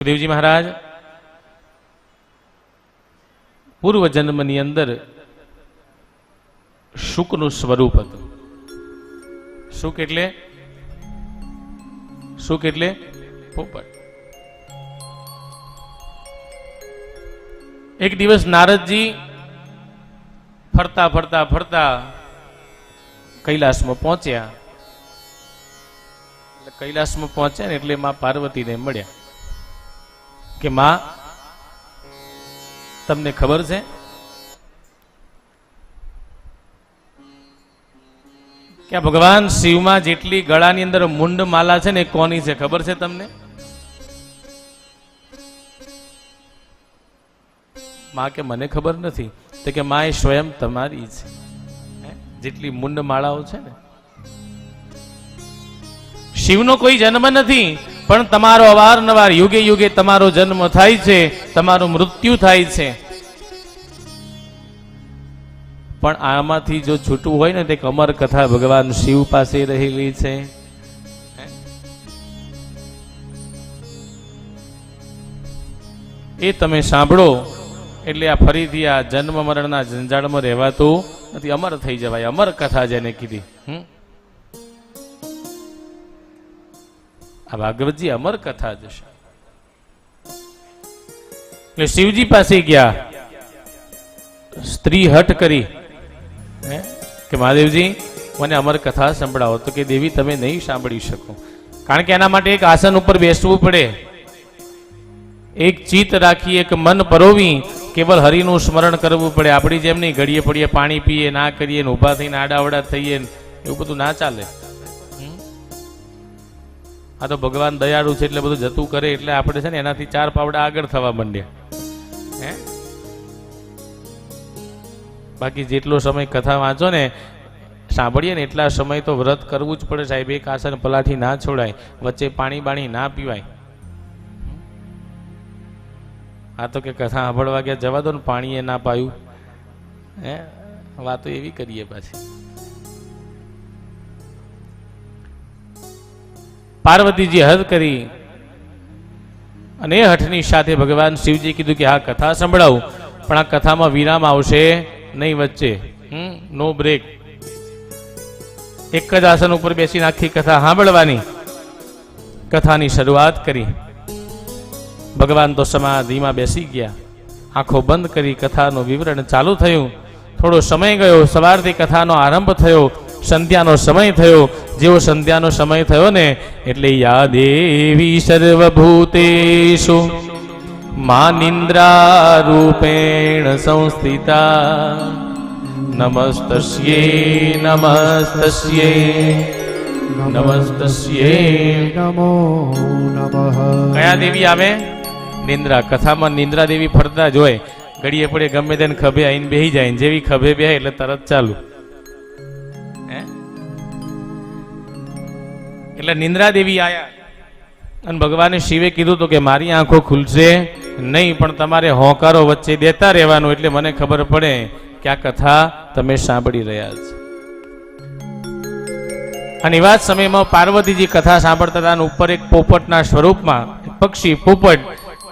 દેવજી મહારાજ પૂર્વ જન્મની અંદર શુકનું સ્વરૂપ હતું. શુક એટલે પોપટ. એક દિવસ નારદજી ફરતા ફરતા ફરતા કૈલાસમાં પહોંચ્યા. કૈલાસમાં પહોંચ્યા ને એટલે માં પાર્વતીને મળ્યા કે માં, તમને ખબર છે કે ભગવાન શિવમાં જેટલી ગળાની અંદર મુંડ માલા છે ને કોની છે ખબર છે તમને? માં કે મને ખબર નથી. તો કે માં એ સ્વયં તમારી છે. જેટલી મુંડ માળાઓ છે ને, શિવનો કોઈ જન્મ નથી, પણ તમારો અવારનવાર યુગે યુગે તમારો જન્મ થાય છે, તમારું મૃત્યુ થાય છે. પણ આમાંથી જો છૂટવું હોય ને, તે અમર કથા ભગવાન શિવ પાસે રહેલી છે. એ તમે સાંભળો એટલે આ ફરીથી આ જન્મ મરણના જંજાળમાં રહેવાતું નથી, અમર થઈ જવાય. અમર કથા જેને કીધી. આ ભાગવતજી અમર કથા જશે. એટલે શિવજી પાસે ગયા. સ્ત્રી હઠ કરી કે મહાદેવજી મને અમર કથા સંભળાવો. તો કે દેવી તમે નહીં સાંભળી શકો, કારણ કે એના માટે એક આસન ઉપર બેસવું પડે, એક ચિત્ત રાખી, એક મન પરોવી કેવલ હરિનું સ્મરણ કરવું પડે. આપણી જેમ નહીં ઘડીએ પડીએ પાણી પીએ ના કરીએ ને ઊભા થઈને આડાવડા થઈએ એવું બધું ના ચાલે. આ તો ભગવાન દયાળુ છે એટલે બધું જતું કરે, એટલે આપણે છે ને એનાથી 4 પાવડા આગળ થવા માંડ્યા. બાકી જેટલો સમય કથા વાંચો ને સાંભળીએ ને એટલા સમય તો વ્રત કરવું જ પડે સાહેબ. એક આસન પલાઠી ના છોડાય, વચ્ચે પાણી બાણી ના પીવાય. આ તો કે કથા સાંભળવા ગયા જવા દો ને પાણીએ ના પાયું. વાતો એવી કરીએ પાછી. પાર્વતીજી હદ કરી અને એ હઠની સાથે ભગવાન શિવજી કીધું કે આ કથા સંભળાવું, પણ આ કથામાં વિરામ આવશે નહીં વચ્ચે. નો બ્રેક. એક જ આસન ઉપર બેસીને આખી કથા સાંભળવાની. કથાની શરૂઆત કરી. ભગવાન તો સમાધિમાં બેસી ગયા, આંખો બંધ કરી કથાનું વિવરણ ચાલુ થયું. થોડો સમય ગયો, સવારથી કથાનો આરંભ થયો, સંધ્યાનો સમય થયો. જેવો સંધ્યાનો સમય થયો ને એટલે યા દેવી સર્વભૂતેષુ મા નિંદ્રા રૂપેણ સંસ્થિતા નમસ્તસ્યે નમસ્તસ્યે નમસ્તસ્યે નમો નમઃ. કયા દેવી આવે? નિંદ્રા. કથામાં નિંદ્રા દેવી ફરતા જ હોય. ઘડીએ પડે ગમે તેને ખભે આવીને બેહી જાય. જેવી ખભે બેહે એટલે તરત ચાલુ. એટલે નિંદ્રા દેવી આયા અને ભગવાને શિવે કીધું તો કે મારી આંખો ખુલશે નહીં, પણ તમારે હોંકારો વચ્ચે દેતા રહેવાનું, એટલે મને ખબર પડે કે આ કથા તમે સાંભળી રહ્યા છો. અને એવા જ સમયમાં પાર્વતીજી કથા સાંભળતા હતા. ઉપર એક પોપટના સ્વરૂપમાં પક્ષી પોપટ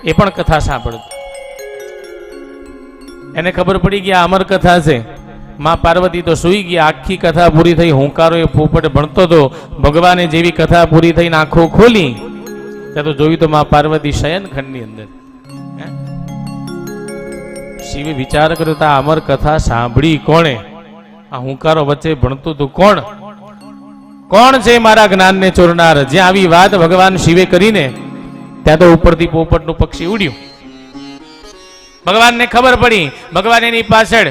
એ પણ કથા સાંભળતો. એને ખબર પડી કે આ અમર કથા છે. માં પાર્વતી તો સુઈ ગયા. આખી કથા પૂરી થઈ, હુંકારો એ પોપટ ભણતો હતો. ભગવાને જેવી કથા પૂરી થઈને આંખો ખોલી ત્યાં તો જોયું તો માં પાર્વતી શયન ખંડની અંદર. શિવે વિચાર કર્યો તો આ અમર કથા સાંભળી કોણે? આ હુંકારો વચ્ચે ભણતું હતું કોણ? કોણ છે મારા જ્ઞાનને ચોરનાર? જ્યાં આવી વાત ભગવાન શિવે કરીને ત્યાં તો ઉપરથી પોપટનું પક્ષી ઉડ્યું. ભગવાનને ખબર પડી. ભગવાન એની પાછળ,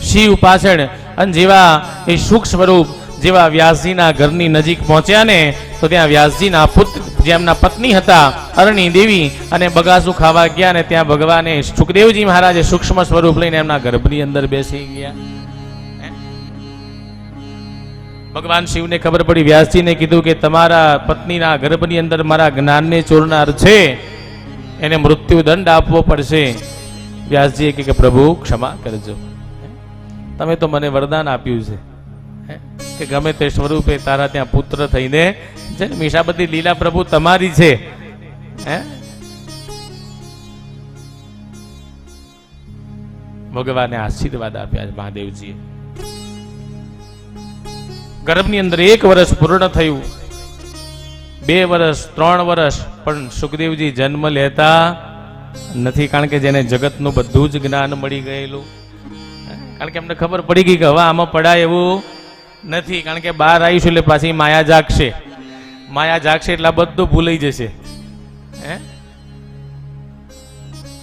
શિવ પાછળ, અને જેવા એ સુખ સ્વરૂપ જેવા વ્યાસજીના ઘરની નજીક પહોંચ્યા ને તો ત્યાં વ્યાસજીના પુત્ર, જેમના પત્ની હતા અરણી દેવી, અને બગાસું ખાવા ગયા ને ત્યાં ભગવાને સુખદેવજી મહારાજે સૂક્ષ્મ સ્વરૂપ લઈને એમના ગર્ભની અંદર બેસી ગયા. ભગવાન શિવને ખબર પડી. વ્યાસજીને કીધું કે તમારા પત્નીના ગર્ભની અંદર મારા જ્ઞાનને ચોરનાર છે, એને મૃત્યુ દંડ આપવો પડશે. વ્યાસજીએ કે પ્રભુ ક્ષમા કરજો, તમે તો મને વરદાન આપ્યું છે કે ગમે તે સ્વરૂપે તારા ત્યાં પુત્ર થઈને જન્મીશ. આ બધી લીલા પ્રભુ તમારી છે. હે ભગવાને આશીર્વાદ આપ્યા છે મહાદેવજીએ. ગર્ભની અંદર 1 વર્ષ પૂર્ણ થયું, 2 વર્ષ, 3 વર્ષ, પણ સુખદેવજી જન્મ લેતા નથી. કારણ કે જેને જગતનું બધું જ જ્ઞાન મળી ગયેલું, કારણ કે એમને ખબર પડી ગઈ કે હવે આમાં પડાય એવું નથી. કારણ કે બહાર આવીશું એટલે પાછી માયા જાગશે. માયા જાગશે એટલે બધું ભૂલાઈ જશે. હે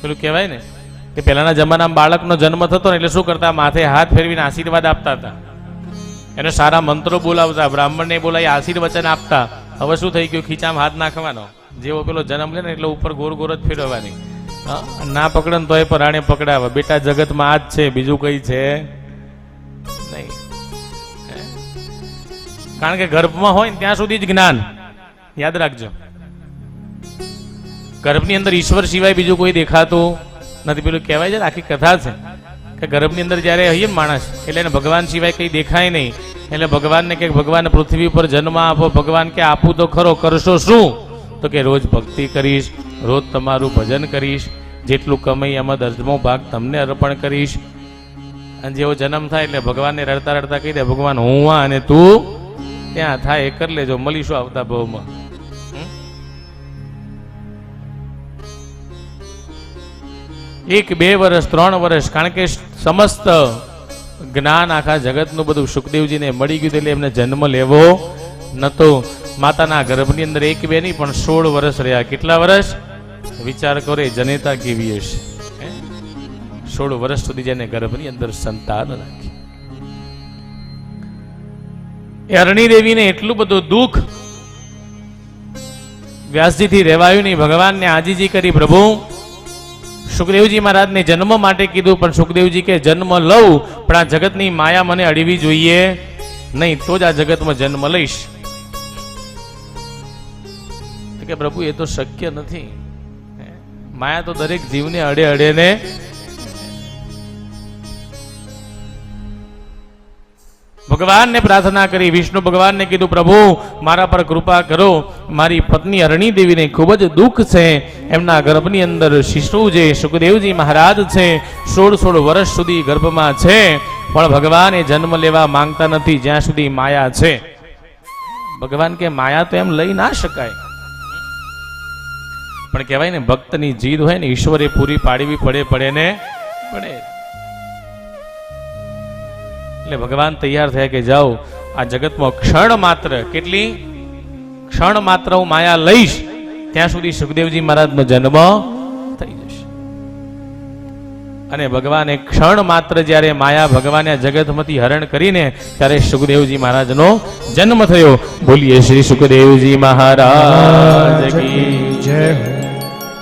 પેલું કહેવાય ને કે પહેલાના જમાનામાં બાળકનો જન્મ થતો ને એટલે શું કરતા, માથે હાથ ફેરવીને આશીર્વાદ આપતા હતા, એને સારા મંત્રો બોલાવતા, બ્રાહ્મણને બોલાવી આશીર્વચન આપતા. હવે શું થઈ ગયું, ખીચામાં હાથ નાખવાનો, જેવો પેલો જન્મ લે ને એટલે ઉપર ગોર ગોર જ ફેરવવાની. ના પકડે ને તો એ પરાણે પકડાવે. બેટા જગતમાં આ જ છે, બીજું કઈ છે નહીં. કારણ કે ગર્ભમાં હોય ને ત્યાં સુધી જ જ્ઞાન. યાદ રાખજો, ગર્ભની અંદર ઈશ્વર સિવાય બીજું કોઈ દેખાતું નથી. પેલું કહેવાય છે, આખી કથા છે કે ગર્ભની અંદર જયારે હઈએ માણસ એટલે એને ભગવાન સિવાય કઈ દેખાય નહીં. એટલે ભગવાનને કે ભગવાન પૃથ્વી પર જન્મ આપો. ભગવાન કે આપું તો ખરો, કરશો શું? તો કે રોજ ભક્તિ કરીશ, રોજ તમારું ભજન કરીશ, જેટલું કમાઈ એમાં 10મો ભાગ તમને અર્પણ કરીશ. અને જેવો જન્મ થાય એટલે ભગવાનને રડતા રડતા કહી દે, ભગવાન હું આ અને તું ત્યાં થાય એ કરી લેજો, મળીશું આવતા ભાવમાં. 1, 2 વર્ષ, 3 વર્ષ, કારણ કે સમસ્ત જ્ઞાન આખા જગતનું બધું સુખદેવજીને મળી ગયું એટલે એમને જન્મ લેવો નતો. માતાના ગર્ભની અંદર 1, 2 નહીં પણ 16 વર્ષ રહ્યા. કેટલા વર્ષ? વિચાર કરો, એ જનેતા કેવી હશે. 16 વર્ષ સુધી જેને ગર્ભની અંદર સંતાન રાખી. એ અરણી દેવીને એટલું બધું દુઃખ વ્યાસજીથી રહેવાયું નહીં. ભગવાનને આજીજી કરી, પ્રભુ સુખદેવજી મહારાજને જન્મ માટે કીધું, પણ સુખદેવજી કે જન્મ લઉં પણ આ જગતની માયા મને અડવી જોઈએ નહીં, તો જ આ જગતમાં જન્મ લઈશ. કે પ્રભુ એ તો શક્ય નથી. માયા તો દરેક જીવને અડે અડે ને. ભગવાનને પ્રાર્થના કરી, વિષ્ણુ ભગવાનને કીધું, પ્રભુ મારા પર કૃપા કરો, મારી પત્ની અરણી દેવીને ખૂબ જ દુઃખ છે, એમના ગર્ભની અંદર શિશુ જે સુખદેવજી મહારાજ છે 16 વર્ષ સુધી ગર્ભમાં છે, પણ ભગવાન એ જન્મ લેવા માંગતા નથી જ્યાં સુધી માયા છે. ભગવાન કે માયા તો એમ લઈ ના શકાય, પણ કહેવાય ને ભક્તની જીદ હોય ને ઈશ્વરે પૂરી પાડવી પડે ને પડે. એટલે ભગવાન તૈયાર થયા કે જાઓ આ જગતમાં ક્ષણ માત્ર, કેટલી ક્ષણ માત્ર હું માયા લઈશ ત્યાં સુધી સુખદેવજી મહારાજનો જન્મ થઈ જશે. અને ભગવાને ક્ષણ માત્ર જ્યારે માયા ભગવાને જગતમાંથી હરણ કરીને ત્યારે સુખદેવજી મહારાજનો જન્મ થયો. બોલીએ શ્રી સુખદેવજી મહારાજ કી જય.